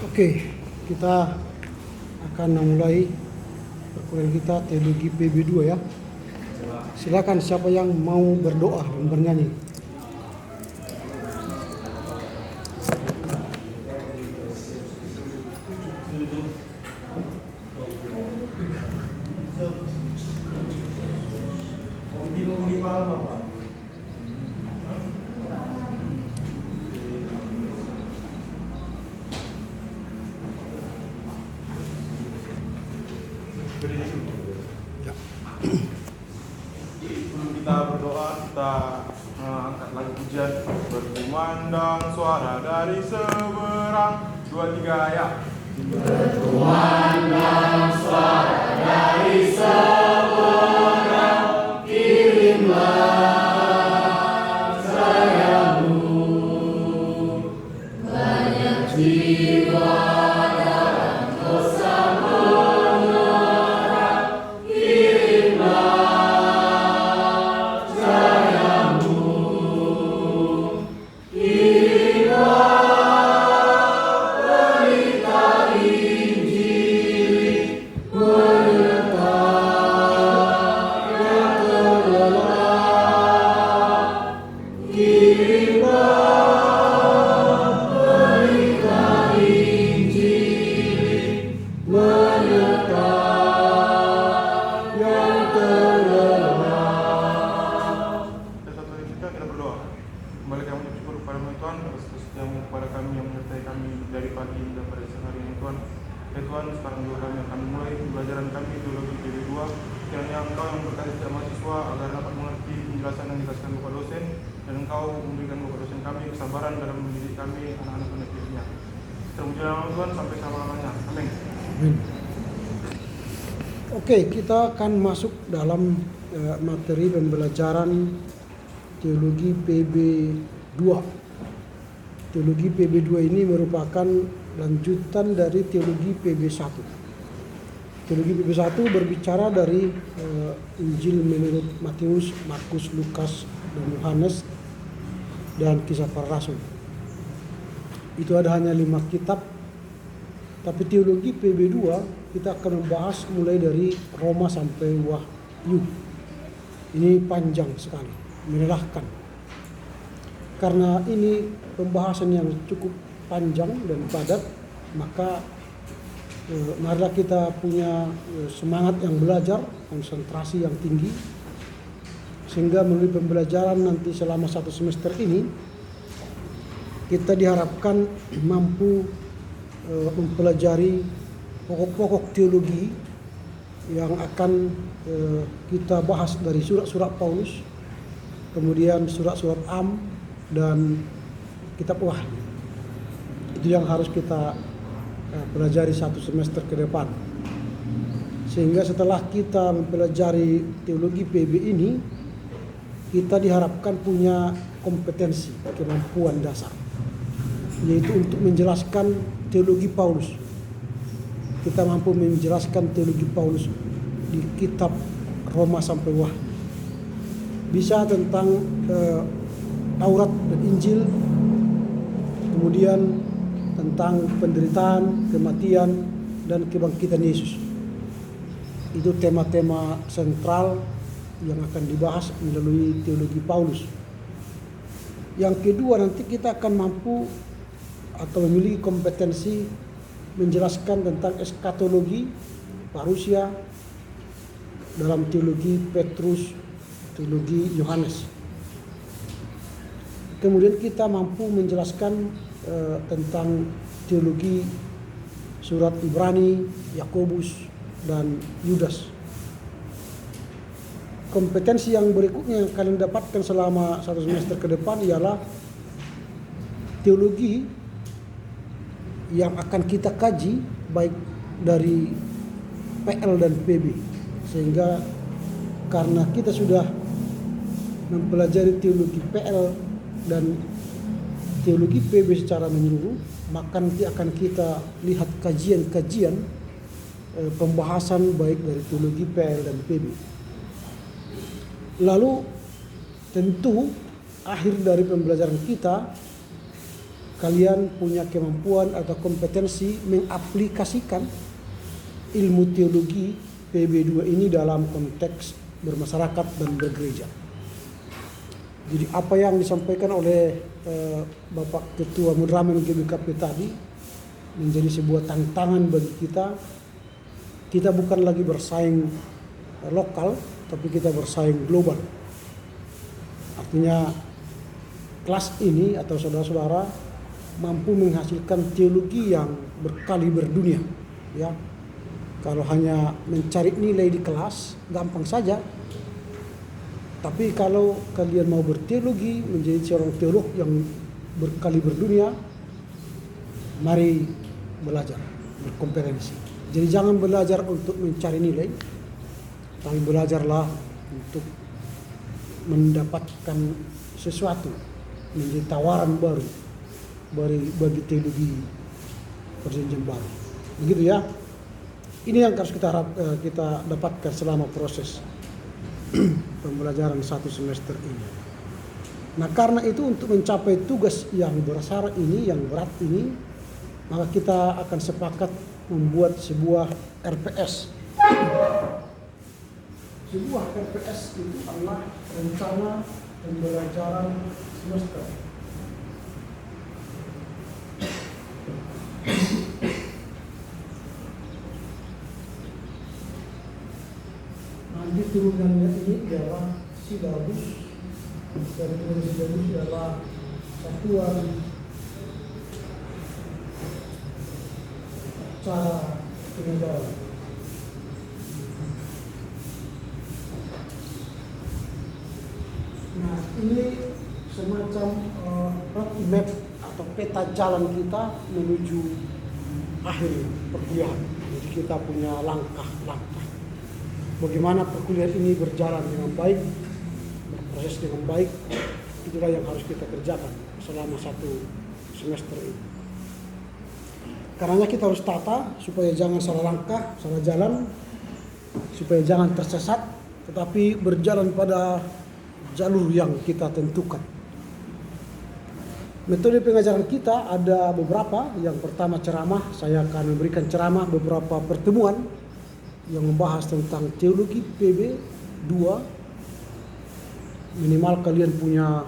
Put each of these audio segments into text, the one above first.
Oke, kita akan memulai perkuliahan kita teologi PB2 ya. Silakan siapa yang mau berdoa dan bernyanyi. Ya. Sebelum kita berdoa, kita angkat lagu pujian. Berkumandang suara dari seberang, 2, 3 ya. Berkumandang suara dari seberang, kirimlah sayamu. Banyak jiwa dalam dosa menerang, kirimlah sayamu. Kirimlah berita Injil menyertai yang terlelah. Kirimlah berita Injil menyertai yang terlelah. Kita berdoa. Kembali kami bersyukur kepada Tuhan atas kesetiaan kepada kami yang menyertai kami dari pagi hingga pada siang hari ini Tuhan. Ya Tuhan, sekarang juga kami akan mulai pembelajaran kami teologi PB2. Kiranya Engkau yang berkati setiap mahasiswa agar dapat mengerti penjelasan yang dijelaskan Bapak dosen, dan Engkau memberikan Bapak dosen kami kesabaran dalam mendidik kami anak-anak dirinya. Terpuji nama Tuhan sampai selama-lamanya. Amin. Amin. Oke, kita akan masuk dalam materi pembelajaran teologi PB2. Teologi PB2 ini merupakan lanjutan dari teologi PB1. Teologi PB1 berbicara dari Injil menurut Matius, Markus, Lukas, dan Yohanes, dan Kisah Para Rasul. Itu ada hanya 5 kitab. Tapi teologi PB2 kita akan membahas mulai dari Roma sampai Wahyu. Ini panjang sekali, melelahkan. Karena ini pembahasan yang cukup panjang dan padat, maka marilah kita punya semangat yang belajar, konsentrasi yang tinggi, sehingga melalui pembelajaran nanti selama 1 semester ini kita diharapkan mampu mempelajari pokok-pokok teologi yang akan kita bahas dari surat-surat Paulus, kemudian surat-surat Am, dan kitab Wahyu. Itu yang harus kita pelajari 1 semester ke depan. Sehingga setelah kita mempelajari teologi PB ini, kita diharapkan punya kompetensi, kemampuan dasar, yaitu untuk menjelaskan teologi Paulus. Kita mampu menjelaskan teologi Paulus di kitab Roma sampai Wahyu. Bisa tentang Taurat dan Injil, kemudian tentang penderitaan, kematian, dan kebangkitan Yesus. Itu tema-tema sentral yang akan dibahas melalui teologi Paulus. Yang kedua, nanti kita akan mampu atau memiliki kompetensi menjelaskan tentang eskatologi, parusia, dalam teologi Petrus, teologi Yohanes. Kemudian kita mampu menjelaskan tentang teologi surat Ibrani, Yakobus, dan Yudas. Kompetensi yang berikutnya yang kalian dapatkan selama 1 semester ke depan ialah teologi yang akan kita kaji baik dari PL dan PB. Sehingga karena kita sudah mempelajari teologi PL dan teologi PB secara menyeluruh, maka nanti akan kita lihat kajian-kajian pembahasan baik dari teologi PL dan PB. Lalu tentu akhir dari pembelajaran kita kalian punya kemampuan atau kompetensi mengaplikasikan ilmu teologi PB2 ini dalam konteks bermasyarakat dan bergereja. Jadi apa yang disampaikan oleh Bapak Ketua Mudramen GBKP tadi menjadi sebuah tantangan bagi kita. Kita bukan lagi bersaing lokal, tapi kita bersaing global. Artinya kelas ini atau saudara-saudara mampu menghasilkan teologi yang berkaliber dunia. Ya, kalau hanya mencari nilai di kelas gampang saja. Tapi kalau kalian mau berteologi, menjadi seorang teolog yang berkaliber dunia, mari belajar, berkompetensi. Jadi jangan belajar untuk mencari nilai, tapi belajarlah untuk mendapatkan sesuatu, menjadi tawaran baru bagi teologi perjanjian baru. Begitu ya. Ini yang harus kita dapatkan selama proses pembelajaran 1 semester ini. Nah, karena itu untuk mencapai tugas yang besar ini, yang berat ini, maka kita akan sepakat membuat sebuah RPS. Sebuah RPS itu adalah rencana pembelajaran semester. Nanti turunannya ini adalah silabus, dari turun silabus adalah satuan cara pengajaran. Nah, ini semacam roadmap atau peta jalan kita menuju akhir perkuliahan. Jadi kita punya langkah-langkah. Bagaimana perkuliahan ini berjalan dengan baik, berproses dengan baik, itulah yang harus kita kerjakan selama 1 semester ini. Karena kita harus tata supaya jangan salah langkah, salah jalan, supaya jangan tersesat, tetapi berjalan pada jalur yang kita tentukan. Metode pengajaran kita ada beberapa. Yang pertama ceramah, saya akan memberikan ceramah beberapa pertemuan yang membahas tentang teologi PB 2. Minimal kalian punya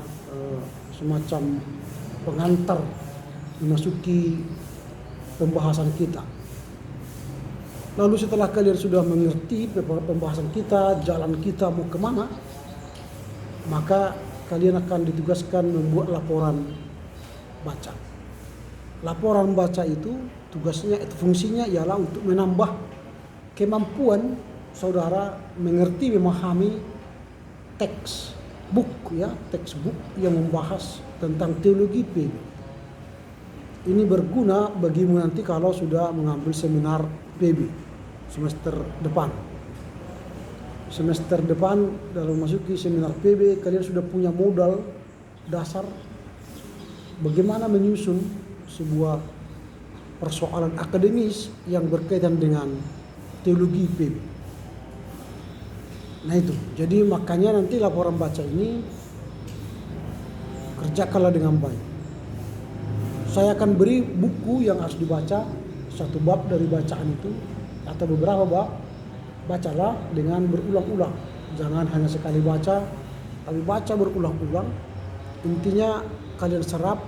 semacam pengantar memasuki pembahasan kita. Lalu setelah kalian sudah mengerti pembahasan kita, jalan kita mau kemana, maka kalian akan ditugaskan membuat laporan baca. Laporan baca itu fungsinya ialah untuk menambah kemampuan saudara mengerti, memahami textbook yang membahas tentang teologi PB. Ini berguna bagimu nanti kalau sudah mengambil seminar PB semester depan. Semester depan dalam memasuki seminar PB kalian sudah punya modal dasar bagaimana menyusun sebuah persoalan akademis yang berkaitan dengan teologi PB. Nah itu, jadi makanya nanti laporan baca ini kerjakanlah dengan baik. Saya akan beri buku yang harus dibaca, 1 bab dari bacaan itu atau beberapa bab. Bacalah dengan berulang-ulang, jangan hanya sekali baca, tapi baca berulang-ulang. Intinya kalian serap,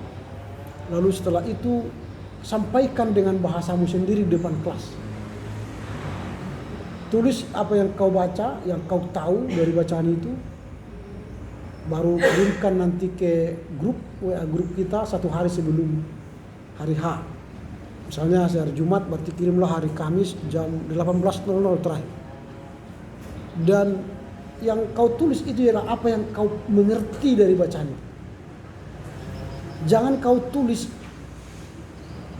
lalu setelah itu sampaikan dengan bahasamu sendiri di depan kelas. Tulis apa yang kau baca, yang kau tahu dari bacaan itu, baru kirimkan nanti ke grup WA grup kita 1 hari sebelum hari H. Misalnya hari Jumat, berarti kirimlah hari Kamis jam 18.00 terakhir. Dan yang kau tulis itu ialah apa yang kau mengerti dari bacaan itu. Jangan kau tulis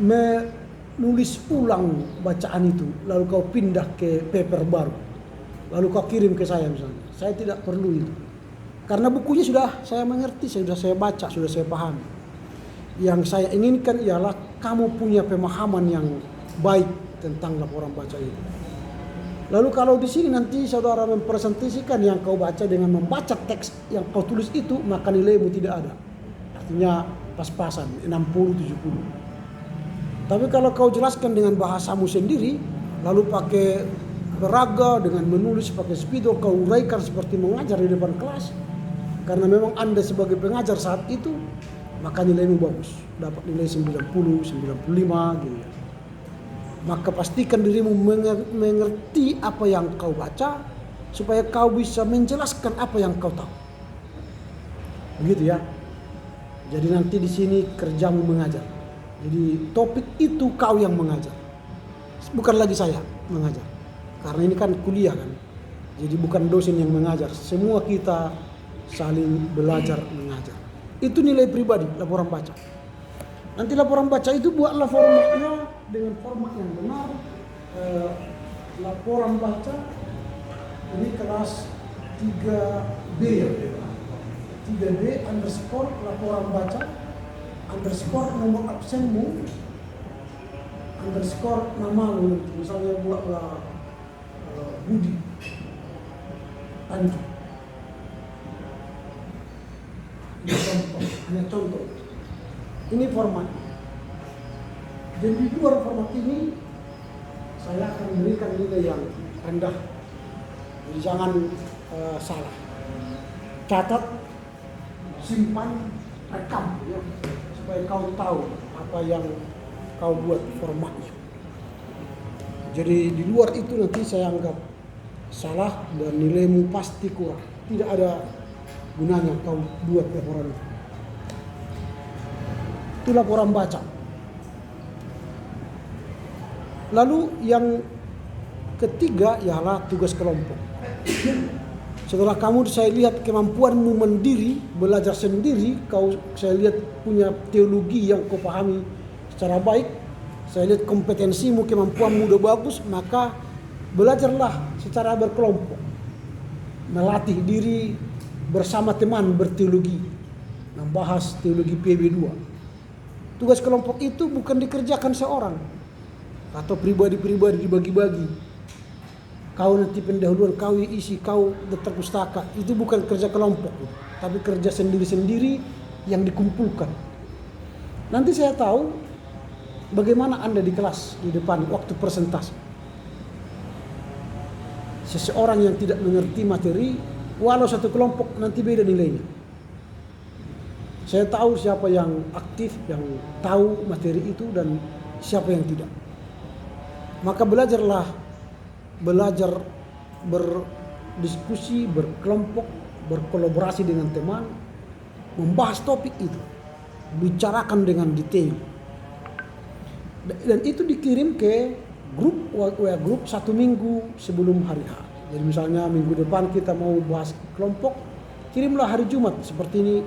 menulis ulang bacaan itu, lalu kau pindah ke paper baru, lalu kau kirim ke saya misalnya. Saya tidak perlu itu, karena bukunya sudah saya mengerti, sudah saya baca, sudah saya pahami. Yang saya inginkan ialah kamu punya pemahaman yang baik tentang laporan baca itu. Lalu kalau di sini nanti saudara mempresentasikan yang kau baca dengan membaca teks yang kau tulis itu, maka nilaimu tidak ada. Artinya pas-pasan 60-70. Tapi kalau kau jelaskan dengan bahasamu sendiri, lalu pakai beraga dengan menulis pakai spidol, kau uraikan seperti mengajar di depan kelas, karena memang Anda sebagai pengajar saat itu, maka nilaimu bagus, dapat nilai 90, 95 gitu ya. Maka pastikan dirimu mengerti apa yang kau baca, supaya kau bisa menjelaskan apa yang kau tahu. Begitu ya. Jadi nanti di sini kerjamu mengajar. Jadi topik itu kau yang mengajar, bukan lagi saya mengajar. Karena ini kan kuliah kan. Jadi bukan dosen yang mengajar, semua kita saling belajar mengajar. Itu nilai pribadi laporan baca. Nanti laporan baca itu buatlah formatnya dengan format yang benar. Laporan baca ini kelas 3B ya. 3B underscore laporan baca underscore nomor absenmu underscore namamu, misalnya buatlah Budi Tanjung. Ini contoh, hanya contoh. Ini format. Dan di luar format ini saya akan memberikan nilai yang rendah. Jadi jangan salah. Catat, simpan, rekam ya, supaya kau tahu apa yang kau buat formatnya. Jadi di luar itu nanti saya anggap salah dan nilaimu pasti kurang. Tidak ada gunanya kau buat laporan itu. Itu laporan baca. Lalu yang ketiga ialah tugas kelompok. Setelah saya lihat kemampuanmu mandiri, belajar sendiri, saya lihat punya teologi yang kau pahami secara baik, saya lihat kompetensimu, kemampuanmu udah bagus, maka belajarlah secara berkelompok. Melatih diri bersama teman berteologi, membahas teologi PB2. Tugas kelompok itu bukan dikerjakan seorang atau pribadi-pribadi dibagi-bagi. Kau nanti pendahuluan, kau isi, kau daftar pustaka. Itu bukan kerja kelompok, tapi kerja sendiri-sendiri yang dikumpulkan. Nanti saya tahu bagaimana Anda di kelas di depan waktu presentasi. Seseorang yang tidak mengerti materi, walau satu kelompok nanti beda nilainya. Saya tahu siapa yang aktif, yang tahu materi itu dan siapa yang tidak. Maka belajar berdiskusi, berkelompok, berkolaborasi dengan teman, membahas topik itu, bicarakan dengan detail. Dan itu dikirim ke grup WA grup 1 minggu sebelum hari H. Jadi misalnya minggu depan kita mau bahas kelompok, kirimlah hari Jumat seperti ini,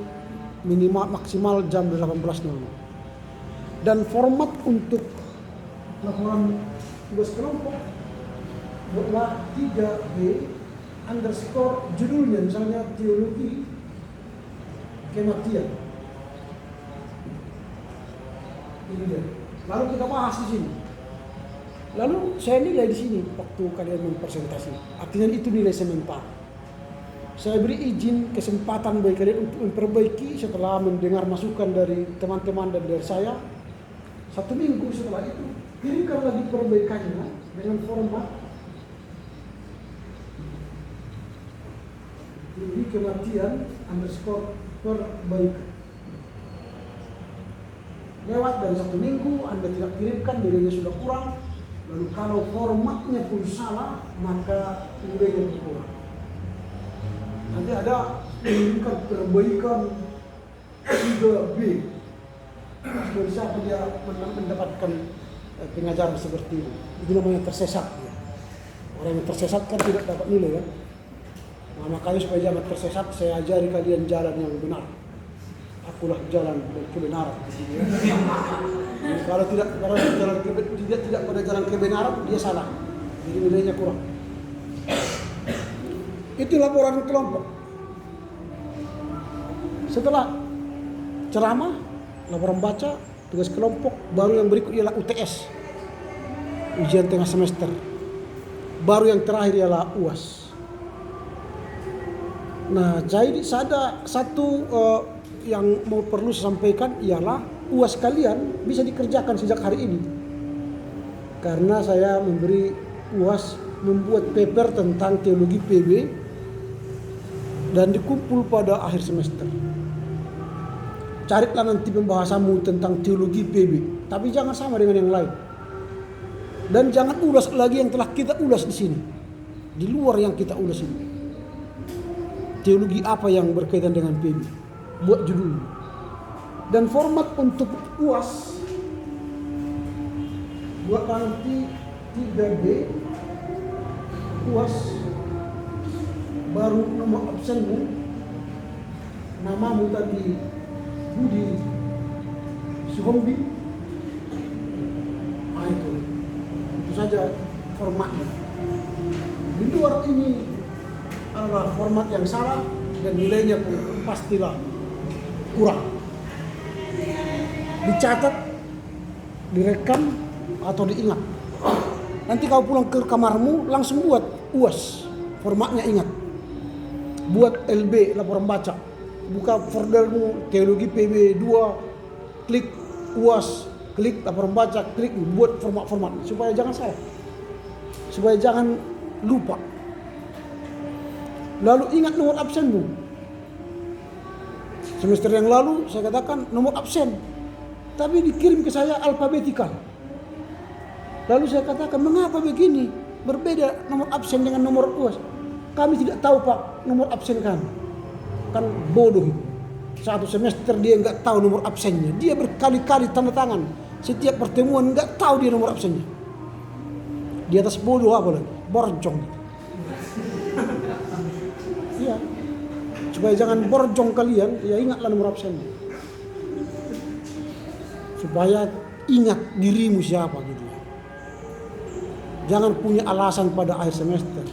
minimal maksimal jam 18.00. Dan format untuk laporan tugas kelompok buatlah 3B underscore judulnya misalnya teologi kematian. Ini dia. Lalu kita bahas di sini. Lalu saya nilai di sini waktu kalian mempresentasi. Artinya itu nilai sementara. Saya beri izin kesempatan bagi kalian untuk memperbaiki setelah mendengar masukan dari teman-teman dan dari saya. 1 minggu setelah itu kirimkan lagi perbaikannya dengan format teologi kematian underscore perbaikan. Lewat dari 1 minggu Anda tidak kirimkan, nilainya sudah kurang. Lalu kalau formatnya pun salah, maka nilainya kurang. Nanti ada menunjukkan perbaikan 3B. Dari siapa dia mendapatkan pengajaran seperti itu? Itu namanya tersesat. Ya. Orang yang tersesat kan tidak dapat nilai ya. Nah, makanya supaya jangan tersesat, saya ajari kalian jalan yang benar. Akulah jalan kebenaran. Jadi, kalau tidak pada jalan kebenaran, dia salah. Jadi nilainya kurang. Itu laporan kelompok. Setelah ceramah, laporan baca, tugas kelompok, baru yang berikut ialah UTS. Ujian tengah semester. Baru yang terakhir ialah UAS. Nah, jadi ada satu yang mau perlu saya sampaikan ialah UAS kalian bisa dikerjakan sejak hari ini. Karena saya memberi UAS membuat paper tentang teologi PB dan dikumpul pada akhir semester. Carilah nanti pembahasanmu tentang teologi PB, tapi jangan sama dengan yang lain. Dan jangan ulas lagi yang telah kita ulas di sini. Di luar yang kita ulas ini. Teologi apa yang berkaitan dengan PB? Buat judul. Dan format untuk UAS buatlah nanti 3B UAS, baru nomor absenmu, namamu tadi Budi Suhombi. Nah itu saja formatnya. Di luar ini adalah format yang salah dan nilainya pun pastilah kurang. Dicatat, direkam atau diingat. Nanti kau pulang ke kamarmu langsung buat UAS. Formatnya ingat. Buat LB, laporan baca. Buka foldermu teologi PB 2, klik UAS, klik laporan baca, klik buat format-format supaya jangan salah. Supaya jangan lupa. Lalu ingat nomor absenmu. Semester yang lalu saya katakan nomor absen, tapi dikirim ke saya alfabetikal. Lalu saya katakan, mengapa begini? Berbeda nomor absen dengan nomor UAS. Kami tidak tahu Pak nomor absen kami. Kan bodoh. Satu semester dia nggak tahu nomor absennya. Dia berkali-kali tanda tangan. Setiap pertemuan nggak tahu dia nomor absennya. Di atas bodoh apa lagi? Borjong. Iya. Supaya jangan borjong kalian, ya ingatlah nomor absennya. Supaya ingat dirimu siapa gitu. Jangan punya alasan pada akhir semester.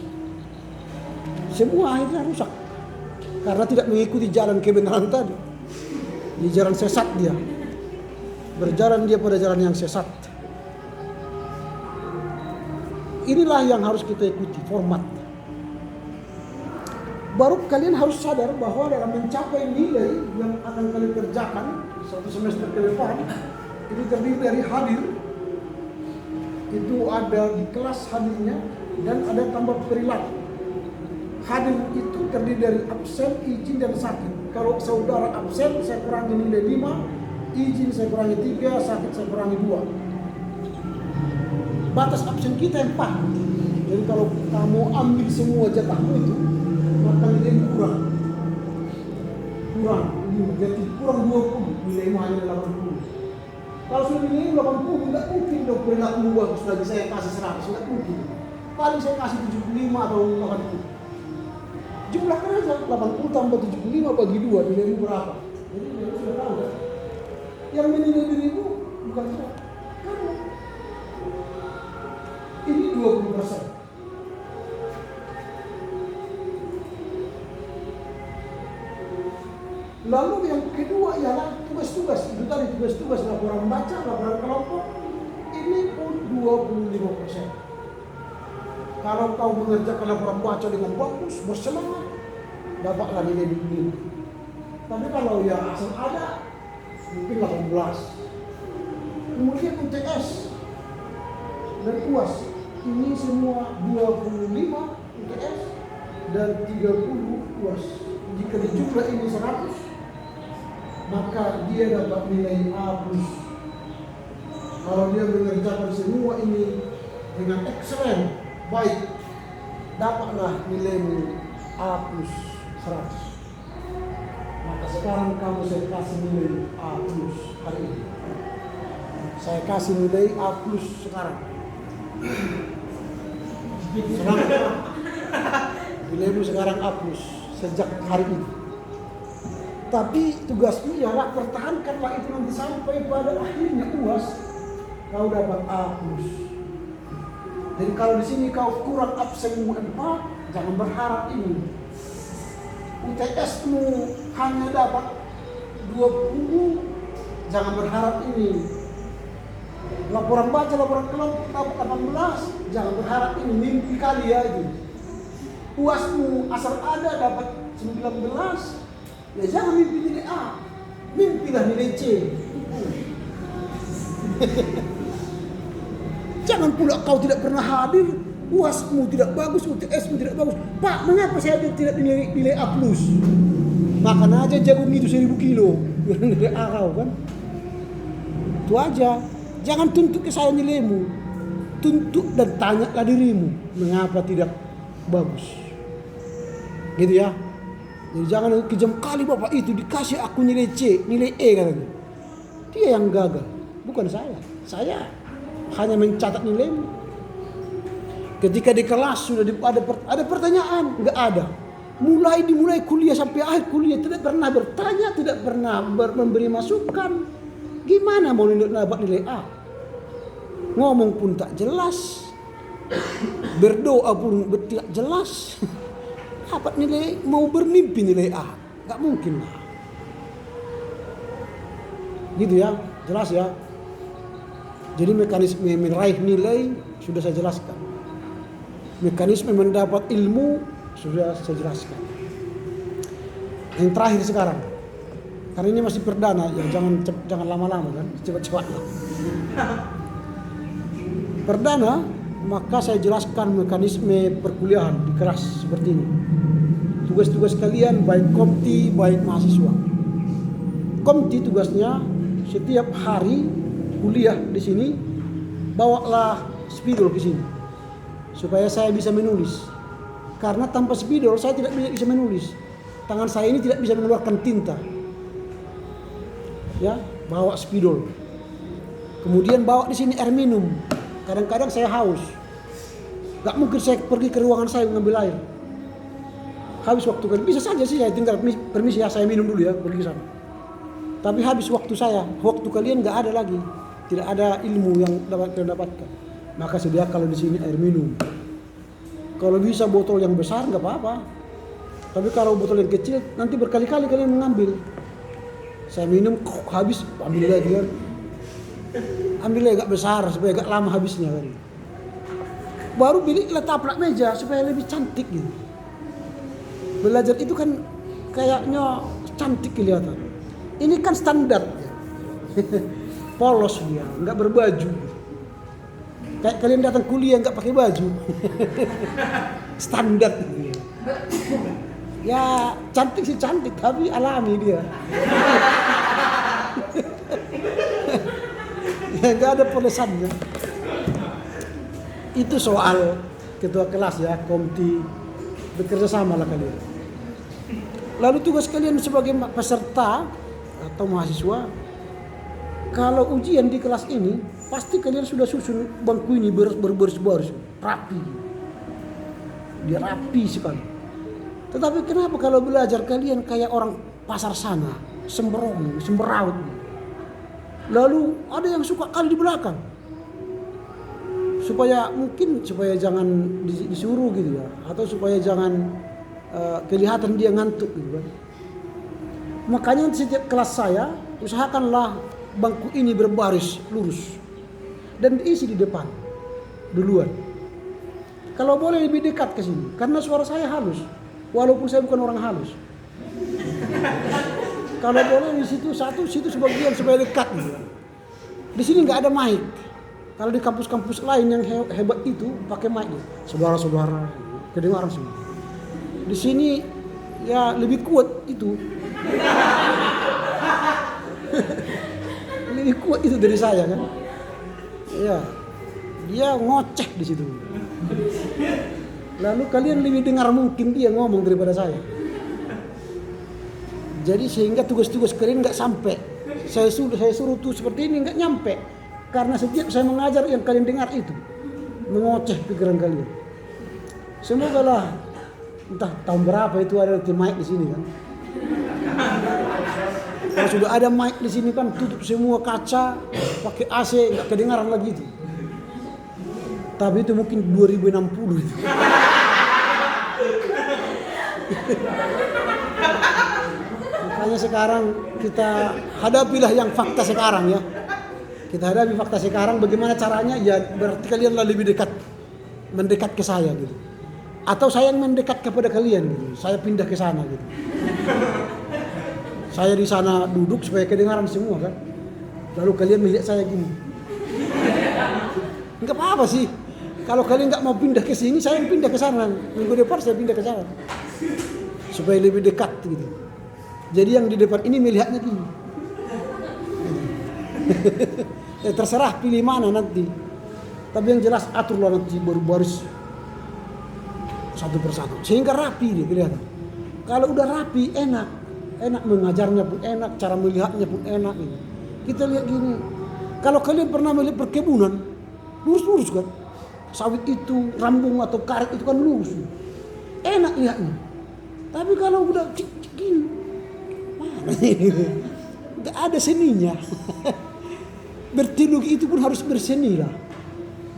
Semua akhirnya rusak. Karena tidak mengikuti jalan kebenaran tadi. Di jalan sesat dia. Berjalan dia pada jalan yang sesat. Inilah yang harus kita ikuti, format. Baru kalian harus sadar bahwa dalam mencapai nilai yang akan kalian kerjakan satu semester ke depan, itu terdiri dari hadir. Itu ada di kelas hadirnya dan ada tambah perilaku. Hadir itu terdiri dari absen, izin, dan sakit. Kalau saudara absen, saya kurangi nilai 5, izin saya kurangi 3, sakit saya kurangi 2. Batas absen kita yang 4. Jadi kalau kamu ambil semua jatahmu itu, maka nilai kurang. Jadi kurang 20, nilaimu hanya 80. Kalau sudah nilai 80, tidak mungkin dong perilaku bagus lagi saya kasih 100, tidak mungkin. Paling saya kasih 75 atau 80. Jumlahkan aja 80 tambah 75 bagi 2, nilaimu berapa? Jadi nilaimu sudah tahu kan? Yang menilai dirimu bukan saya, kamu. Ini 20%. Lalu yang kedua ialah tugas-tugas. Itu tadi tugas-tugas, laporan baca, laporan kelompok. Ini pun 25%. Kalau kau mengerjakan laporan baca dengan bagus, bersemangat, dapatlah nilai 25. Tapi kalau ya asal ada, mungkin 18. Kemudian UTS dan UAS. Ini semua 25 UTS dan 30 UAS. Jika dijumlah ini 100, maka dia dapat nilai A+. Kalau dia mengerjakan semua ini dengan excellent, baik, dapatlah nilaimu A+, 100. Maka sekarang kamu saya kasih nilai A+ hari ini. Saya kasih nilai A+ sekarang. Nilaimu sekarang A+ sejak hari ini. Tapi tugasmu ialah pertahankanlah itu nanti sampai pada akhirnya UAS kau dapat A+. Jadi kalau di sini kau kurang absenmu 4, jangan berharap ini. UTS-mu hanya dapat 20, jangan berharap ini. Laporan baca, laporan kelompok dapat 18, jangan berharap ini. Mimpi kali ya itu. UAS-mu asal ada dapat 19, ya jangan mimpi nilai A. mimpilah nilai C. Jangan pula kau tidak pernah hadir, UASmu tidak bagus, UTS-mu tidak bagus. Pak, mengapa saya tidak nilai A+? Makan aja jagung itu 1000 kilo, nilai A kau kan. Itu aja. Jangan tuntut ke saya nilaimu. Tuntut dan tanyalah dirimu, mengapa tidak bagus. Gitu ya. Jadi jangan kejam kali Bapak itu dikasih aku nilai C, nilai E katanya. Dia yang gagal, bukan saya. Saya hanya mencatat nilaimu. Ketika di kelas sudah ada pertanyaan, nggak ada. Dimulai kuliah sampai akhir kuliah tidak pernah bertanya, tidak pernah memberi masukan. Gimana mau dapat nilai A? Ngomong pun tak jelas, berdoa pun tidak jelas. Dapat nilai, mau bermimpi nilai A, nggak mungkin lah. Gitu ya, jelas ya. Jadi mekanisme meraih nilai sudah saya jelaskan. Mekanisme mendapat ilmu sudah saya jelaskan. Yang terakhir sekarang, karena ini masih perdana, ya jangan lama-lama kan, cepat-cepat lah. Perdana, maka saya jelaskan mekanisme perkuliahan di kelas seperti ini. Tugas-tugas kalian baik komti, baik mahasiswa. Komti tugasnya setiap hari kuliah di sini, bawalah spidol ke sini supaya saya bisa menulis. Karena tanpa spidol saya tidak bisa menulis. Tangan saya ini tidak bisa mengeluarkan tinta. Ya, bawa spidol. Kemudian bawa di sini air minum. Kadang-kadang saya haus. Gak mungkin saya pergi ke ruangan saya mengambil air. Habis waktu kan bisa saja sih saya tinggal permisi ya, saya minum dulu ya, pergi ke sana. Tapi habis waktu saya, waktu kalian nggak ada lagi, tidak ada ilmu yang dapat kalian dapatkan. Maka sediakan di sini air minum. Kalau bisa botol yang besar nggak apa-apa. Tapi kalau botol yang kecil nanti berkali-kali kalian mengambil. Saya minum habis, ambil lagi kan. Ambil agak besar supaya agak lama habisnya kan. Baru letaklah meja supaya lebih cantik gitu. Belajar itu kan kayaknya cantik kelihatan. Ini kan standar. Polos dia, nggak berbaju. Kayak kalian datang kuliah nggak pakai baju. Standar gitu. Ya cantik sih cantik, tapi alami dia. Ya nggak ada polesannya. Itu soal ketua kelas ya, komti, bekerja sama lah kalian. Lalu tugas kalian sebagai peserta atau mahasiswa, kalau ujian di kelas ini, pasti kalian sudah susun bangku ini berbaris-baris, rapi. Dia rapi sekali. Tetapi kenapa kalau belajar kalian kayak orang pasar sana, semberawut. Lalu ada yang suka kali di belakang. Supaya jangan disuruh gitu ya, atau supaya jangan kelihatan dia ngantuk gitu kan. Makanya setiap kelas saya usahakanlah bangku ini berbaris lurus dan diisi di depan duluan. Kalau boleh lebih dekat ke sini karena suara saya halus walaupun saya bukan orang halus. Kalau boleh di situ sebagian supaya dekat gitu. Di sini nggak ada mic. Kalau di kampus-kampus lain yang hebat itu pakai mic. Saudara-saudara kedengaran semua. Di sini ya lebih kuat itu. Lebih kuat itu dari saya kan. Ya. Dia ngoceh di situ. Lalu kalian lebih dengar mungkin dia ngomong daripada saya. Jadi sehingga tugas-tugas kalian nggak sampai. Saya suruh tuh seperti ini nggak nyampe. Karena setiap saya mengajar yang kalian dengar itu mengoceh pikiran kalian. Semoga lah entah tahun berapa itu ada mic di sini kan. Kalau sudah ada mic di sini kan tutup semua kaca, pakai AC nggak kedengaran lagi itu. Tapi itu mungkin 2060 itu. Makanya sekarang kita hadapilah yang fakta sekarang ya. Kita hadapi fakta sekarang bagaimana caranya ya berarti kalianlah lebih mendekat ke saya gitu. Atau saya yang mendekat kepada kalian gitu. Saya pindah ke sana gitu. Saya di sana duduk supaya kedengaran semua kan. Lalu kalian melihat saya gini. Enggak apa-apa sih. Kalau kalian nggak mau pindah ke sini, saya yang pindah ke sana. Minggu depan saya pindah ke sana. Supaya lebih dekat gitu. Jadi yang di depan ini melihatnya gini. Terserah pilih mana nanti. Tapi yang jelas aturlah nanti baris satu persatu. Sehingga rapi dia kelihatan. Kalau udah rapi enak mengajarnya pun enak, cara melihatnya pun enak gitu. Kita lihat gini. Kalau kalian pernah melihat perkebunan, lurus-lurus kan. Sawit itu, rambung atau karet itu kan lurus. Enak lihatnya. Tapi kalau udah gini, mana ini? Gak ada seninya. Berteologi itu pun harus berseni lah.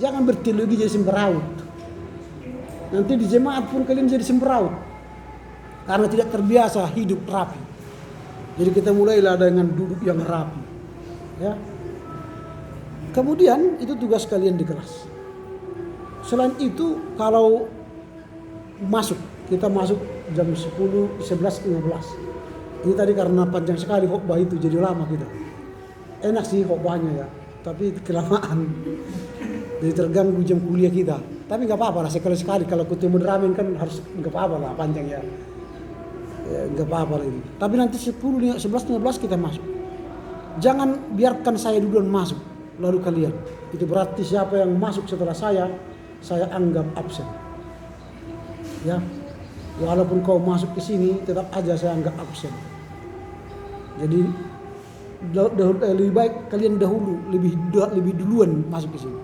Jangan berteologi jadi sembraut. Nanti di jemaat pun kalian jadi sembraut. Karena tidak terbiasa hidup rapi. Jadi kita mulailah dengan duduk yang rapi. Ya. Kemudian itu tugas kalian di kelas. Selain itu kalau kita masuk jam 10, 11, 15. Ini tadi karena panjang sekali khotbah itu jadi lama kita. Enak sih khotbahnya ya, tapi kelamaan. Jadi terganggu jam kuliah kita. Tapi nggak apa-apa lah sekali-sekali kalau ketemu ramen kan harus nggak apa-apa lah panjang ya. Nggak apa-apa lagi. Tapi nanti 10, 11, 15 kita masuk. Jangan biarkan saya duluan masuk, lalu kalian. Itu berarti siapa yang masuk setelah saya anggap absen. Ya, walaupun kau masuk ke sini, tetap aja saya anggap absen. Jadi lebih baik kalian dahulu, lebih duluan masuk ke sini.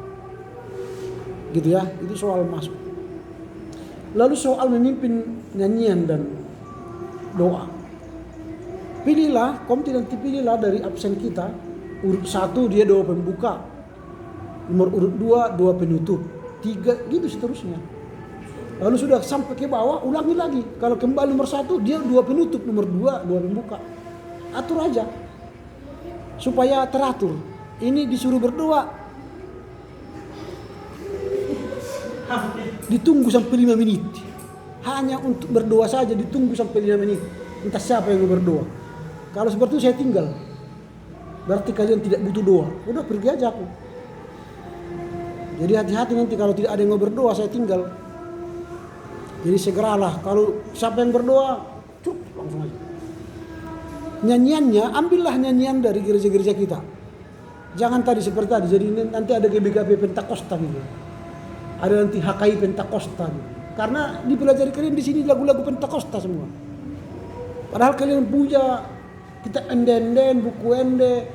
Gitu ya, itu soal masuk. Lalu soal memimpin nyanyian dan doa. Pilihlah, pilihlah dari absen kita. Urut 1 dia doa pembuka. Nomor urut 2 doa penutup. 3 gitu seterusnya. Lalu sudah sampai ke bawah ulangi lagi. Kalau kembali nomor 1 dia doa penutup, nomor 2 doa pembuka. Atur aja. Supaya teratur. Ini disuruh berdoa. Ditunggu sampai 5 menit. Hanya untuk berdoa saja ditunggu sampai 5 menit. Entah siapa yang mau berdoa. Kalau seperti itu saya tinggal. Berarti kalian tidak butuh doa. Udah pergi aja aku. Jadi hati-hati nanti kalau tidak ada yang mau berdoa saya tinggal. Jadi segeralah. Kalau siapa yang berdoa, langsung aja. Nyanyiannya, ambillah nyanyian dari gereja-gereja kita. Jangan tadi seperti tadi. Jadi nanti ada GBKP Pentakosta gitu. Ada nanti HKI Pentakosta gitu. Karena dipelajari kalian di sini lagu-lagu Pentakosta semua. Padahal kalian punya kita enden-enden, buku ende,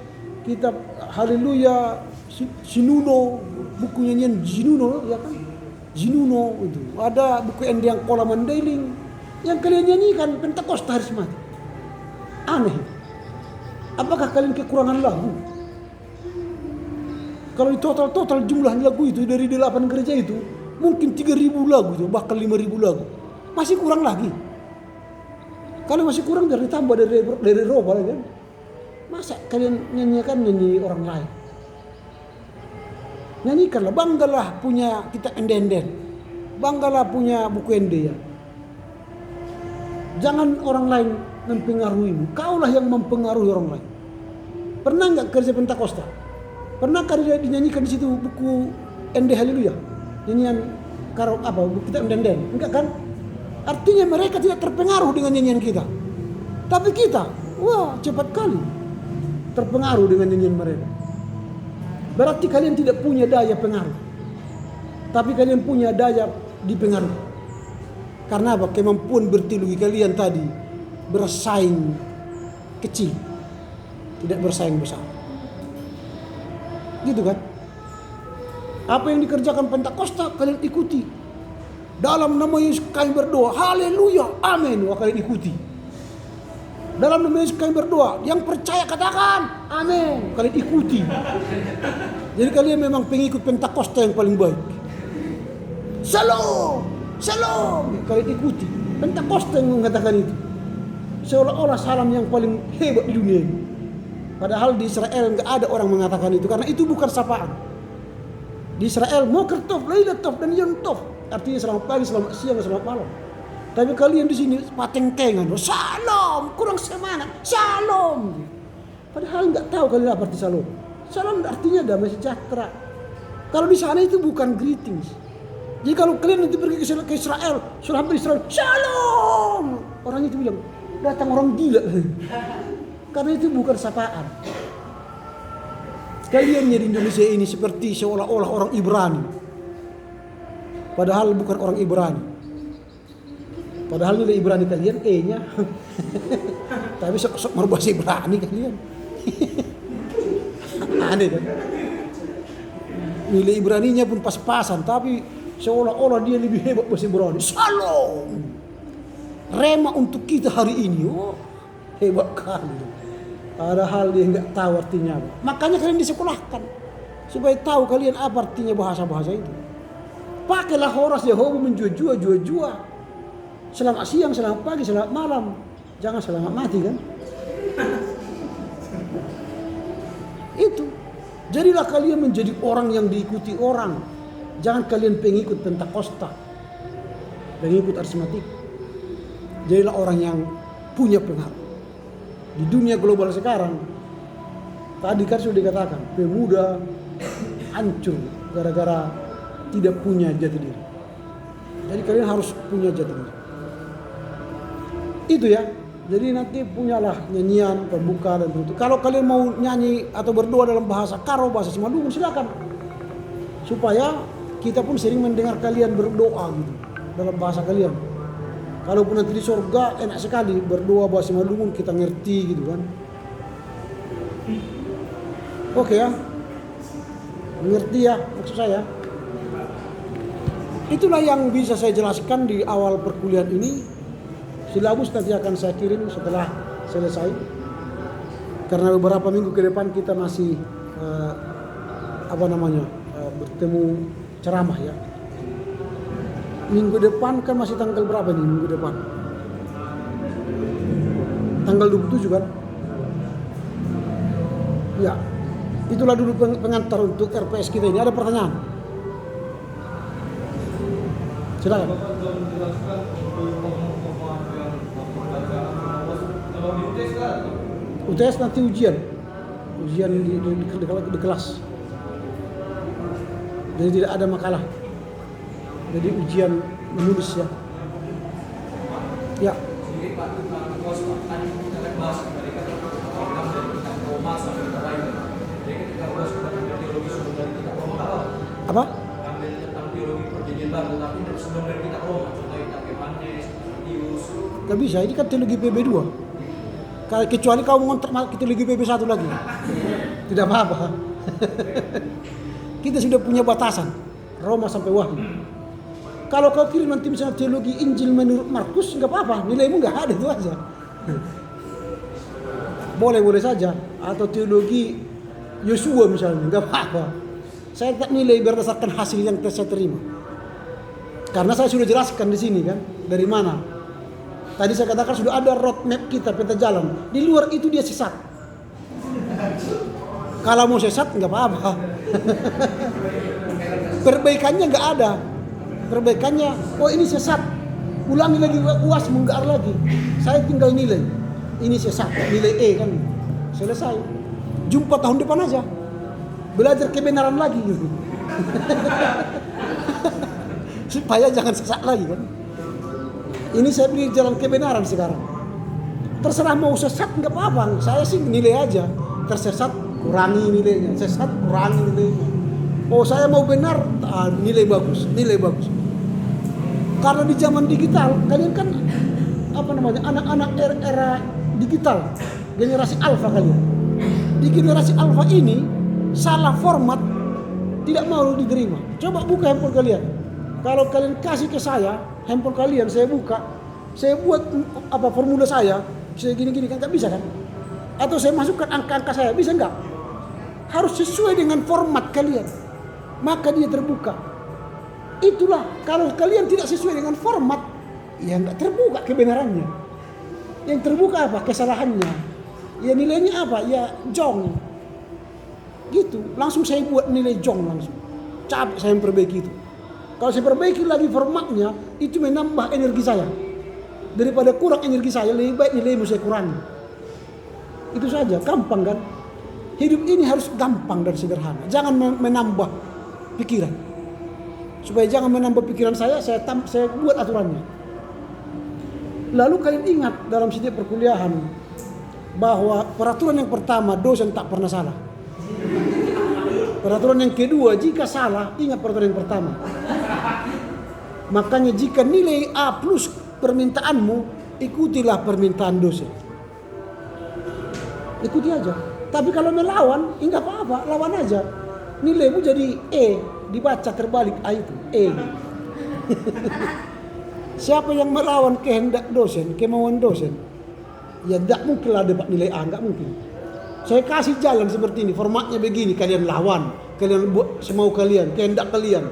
kita haleluya, sinuno, buku nyanyian Zinuno, ya kan? Zinuno itu. Ada buku ende yang Kola Mandailing. Yang kalian nyanyikan Pentakosta Harismatik. Aneh. Apakah kalian kekurangan lagu? Kalau di total jumlah lagu itu dari 8 gereja itu mungkin 3.000 lagu itu, bahkan 5.000 lagu. Masih kurang lagi. Kalau masih kurang biar ditambah dari roba kan. Masa kalian nyanyi orang lain? Nyanyikanlah, banggalah punya kita enden-enden. Banggalah punya buku ende ya. Jangan orang lain mempengaruhimu. Kaulah yang mempengaruhi orang lain. Pernah enggak kerja Pentakosta? Pernah kalian dinyanyikan di situ buku ende haleluya? Nyanyian buku kita enden-enden? Enggak kan? Artinya mereka tidak terpengaruh dengan nyanyian kita. Tapi kita, wah cepat kali terpengaruh dengan nyanyian mereka. Berarti kalian tidak punya daya pengaruh. Tapi kalian punya daya dipengaruhi. Karena apa? Kemampuan berteologi kalian tadi bersaing kecil. Tidak bersaing besar. Gitu kan? Apa yang dikerjakan Pentakosta kalian ikuti. Dalam nama Yesus kami berdoa, haleluya, amin. Wah kalian ikuti. Dalam nama Yesus kami berdoa, yang percaya katakan, amin. Kalian ikuti. Jadi kalian memang pengikut Pentakosta yang paling baik. Shalom, shalom. Kalian ikuti. Pentakosta yang mengatakan itu. Seolah-olah salam yang paling hebat di dunia ini. Padahal di Israel nggak ada orang mengatakan itu karena itu bukan sapaan. Di Israel Moker Tov, Laila Tov, dan Yom Tov. Artinya selamat pagi, selamat siang, selamat malam. Tapi kalian di sini pateng-tengan, salam, kurang semangat, salam. Padahal nggak tahu kalian apa arti salam. Salam artinya damai sejahtera. Kalau di sana itu bukan greetings. Jadi kalau kalian nanti pergi ke Israel, sudah hampir Israel, shalom. Orang itu bilang, datang orang gila. Karena itu bukan sapaan. Kalian di Indonesia ini seperti seolah-olah orang Ibrani. Padahal bukan orang Ibrani. Padahal nilai Ibrani kalian E-nya. Tapi sok-sok berbahasa Ibrani kalian. Aneh kan? Nilai Ibraninya pun pas-pasan, tapi seolah-olah dia lebih hebat bahasa Ibrani. Shalom. Rema untuk kita hari ini. Oh, hebat kali. Padahal dia nggak tahu artinya apa. Makanya kalian disekolahkan supaya tahu kalian apa artinya bahasa-bahasa itu. Pakailah Horas Yehova menjua-jua. Selamat siang, selamat pagi, selamat malam. Jangan selamat mati kan? Itu. Jadilah kalian menjadi orang yang diikuti orang. Jangan kalian pengikut Pentakosta, pengikut arismatik. Jadilah orang yang punya pengaruh. Di dunia global sekarang, tadi kan sudah dikatakan, pemuda hancur gara-gara tidak punya jati diri. Jadi kalian harus punya jati diri. Itu ya. Jadi nanti punyalah nyanyian pembuka dan penutup. Kalau kalian mau nyanyi atau berdoa dalam bahasa Karo, bahasa Simalungun, silakan. Supaya kita pun sering mendengar kalian berdoa gitu dalam bahasa kalian. Kalaupun nanti di surga enak sekali berdoa bahasa Simalungun, kita ngerti gitu kan. Oke ya. Mengerti ya maksud saya. Itulah yang bisa saya jelaskan di awal perkuliahan ini. Silabus nanti akan saya kirim setelah selesai. Karena beberapa minggu ke depan kita masih bertemu ceramah ya. Minggu depan kan masih tanggal berapa nih minggu depan? Tanggal 27 kan? Ya. Itulah dulu pengantar untuk RPS kita ini. Ada pertanyaan? Silakan. UTS nanti ujian di kelas. Jadi tidak ada makalah. Jadi ujian menulis ya. Ya. Apa? Gak bisa, ini kan teologi PB2. Kecuali kau mengontrak teologi PB1 lagi. Tidak apa-apa. Kita sudah punya batasan. Roma sampai Wahyu. Kalau kau kirim nanti misalnya teologi Injil menurut Markus, nggak apa-apa, nilaimu nggak ada, itu aja. Boleh saja. Atau teologi Yosua misalnya, nggak apa-apa. Saya tak nilai berdasarkan hasil yang saya terima. Karena saya sudah jelaskan di sini kan, dari mana. Tadi saya katakan sudah ada roadmap kita, peta jalan. Di luar itu dia sesat. Kalau mau sesat nggak apa-apa. Perbaikannya nggak ada. Perbaikannya, oh ini sesat. Ulangi lagi, UAS menggar lagi. Saya tinggal nilai. Ini sesat, nilai E kan. Selesai. Jumpa tahun depan aja. Belajar kebenaran lagi gitu. Supaya jangan sesat lagi kan. Ini saya pilih jalan kebenaran sekarang. Terserah mau sesat nggak apa-apa. Saya sih nilai aja. Tersesat kurangi nilainya. Sesat kurangi nilainya. Oh saya mau benar, nilai bagus. Karena di zaman digital, kalian kan anak-anak era digital, generasi alfa kalian. Di generasi alfa ini salah format tidak mau diterima. Coba buka handphone kalian. Kalau kalian kasih ke saya handphone kalian, saya buka, saya buat formula saya gini kan nggak bisa kan? Atau saya masukkan angka-angka saya, bisa nggak? Harus sesuai dengan format kalian. Maka dia terbuka. Itulah kalau kalian tidak sesuai dengan format, ya nggak terbuka kebenarannya. Yang terbuka apa? Kesalahannya. Ya nilainya apa? Ya jong. Gitu. Langsung saya buat nilai jong langsung. Capek saya memperbaiki itu. Kalau saya perbaiki lagi formatnya, itu menambah energi saya. Daripada kurang energi saya, lebih baik nilaimu saya kurangi. Itu saja, gampang kan? Hidup ini harus gampang dan sederhana. Jangan menambah pikiran. Supaya jangan menambah pikiran saya buat aturannya. Lalu kalian ingat dalam setiap perkuliahan bahwa peraturan yang pertama, dosen tak pernah salah. Peraturan yang kedua, jika salah, ingat peraturan yang pertama. Makanya jika nilai A plus permintaanmu, ikutilah permintaan dosen. Ikuti aja. Tapi kalau melawan, enggak apa-apa, lawan aja. Nilaimu jadi E, dibaca terbalik A itu, E. Siapa yang melawan kehendak dosen, kemauan dosen, ya tidak mungkin lah dapat nilai A, enggak mungkin. Saya kasih jalan seperti ini, formatnya begini, kalian lawan, kalian buat semau kalian, kehendak kalian.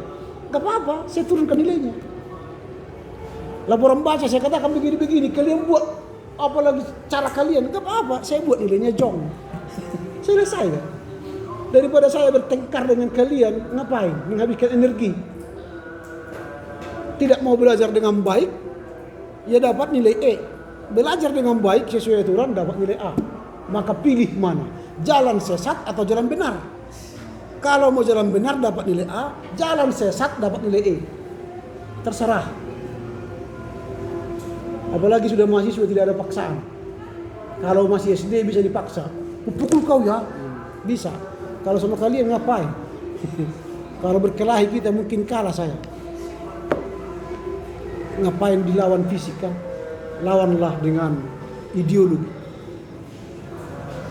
Enggak apa-apa, saya turunkan nilainya. Laporan baca saya katakan begini-begini, kalian buat apalagi cara kalian, enggak apa-apa, saya buat nilainya jong. Selesai kan? Daripada saya bertengkar dengan kalian, ngapain? Menghabiskan energi. Tidak mau belajar dengan baik, ya dapat nilai E. Belajar dengan baik sesuai aturan dapat nilai A. Maka pilih mana? Jalan sesat atau jalan benar? Kalau mau jalan benar dapat nilai A, jalan sesat dapat nilai E. Terserah. Apalagi sudah mahasiswa tidak ada paksaan. Kalau masih SD bisa dipaksa. Pukul kau ya, bisa. Kalau sama kalian ngapain? Kalau berkelahi kita mungkin kalah saya. Ngapain dilawan fisik kan? Lawanlah dengan ideologi.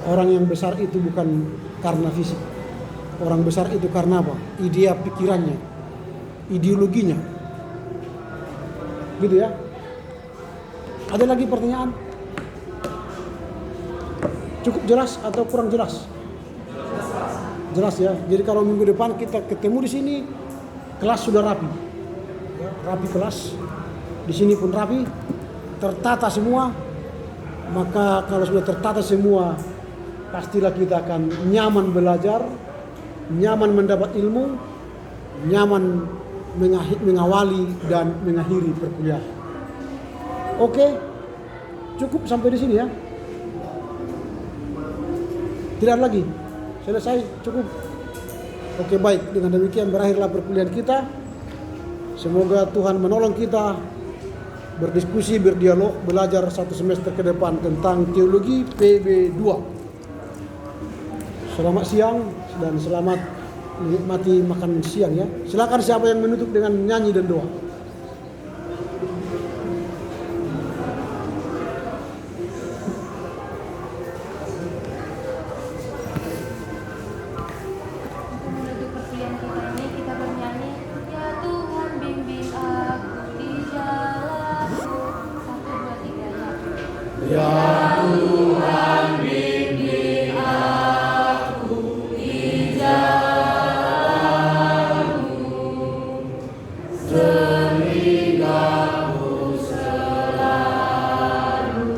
Orang yang besar itu bukan karena fisik. Orang besar itu karena apa? Idea pikirannya, ideologinya. Gitu ya. Ada lagi pertanyaan? Cukup jelas atau kurang jelas? Jelas ya. Jadi kalau minggu depan kita ketemu di sini, kelas sudah rapi. Ya, rapi kelas. Di sini pun rapi, tertata semua. Maka kalau sudah tertata semua, pastilah kita akan nyaman belajar, nyaman mendapat ilmu, nyaman mengawali dan mengakhiri perkuliahan. Oke, cukup sampai di sini ya. Tidak lagi, selesai, cukup. Oke, baik, dengan demikian berakhirlah perkuliahan kita. Semoga Tuhan menolong kita berdiskusi, berdialog, belajar satu semester ke depan tentang teologi PB2. Selamat siang dan selamat menikmati makan siang ya. Silakan siapa yang menutup dengan nyanyi dan doa. Menutup perkuliahan kita ini kita bernyanyi, ya Tuhan bimbing aku di jalanku. 1, 2, 3 ya. Ya Tuhan bimbing aku di jalanmu, sehingga ku selalu bersamamu.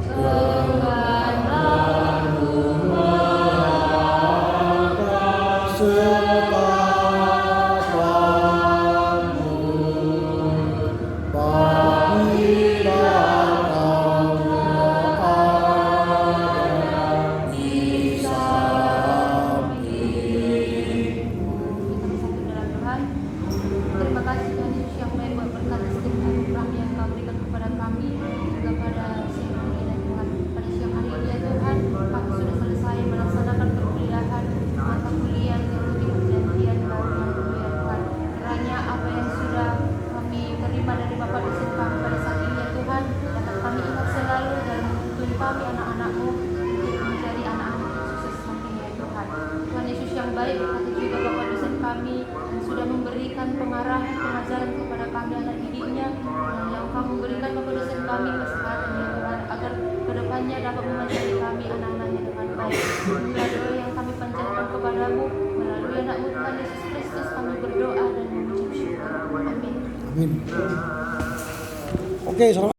Engganlah terima kasih Tuhan Yesus yang baik buat berkat setiap anugerah yang Kau berikan kepada kami juga pada siang ini dan Tuhan pada siang hari ini ya Tuhan kami sudah selesai melaksanakan perkuliahan mata kuliah teologi perjanjian baru ya Tuhan. Kiranya apa yang sudah kami terima dari Bapak dosen kami pada saat ini ya Tuhan dapat kami ingat selalu dalam menuntun kami anak-anak-Mu untuk menjadi anak-anak yang sukses nantinya ya Tuhan. Tuhan Yesus yang baik berkati juga Bapak dosen kami yang sudah memberikan pengarahan pengajaran kepada kami anak didiknya dan yang Kamu berikan Bapak dosen kami kesehatan ya Tuhan agar kedepannya dapat mengajari kami anak-anaknya dengan baik. Inilah doa yang kami panjatkan kepadamu melalui anak-Mu Tuhan Yesus Kristus kami berdoa dan mengucap syukur. Amin. Amin. Oke, selamat.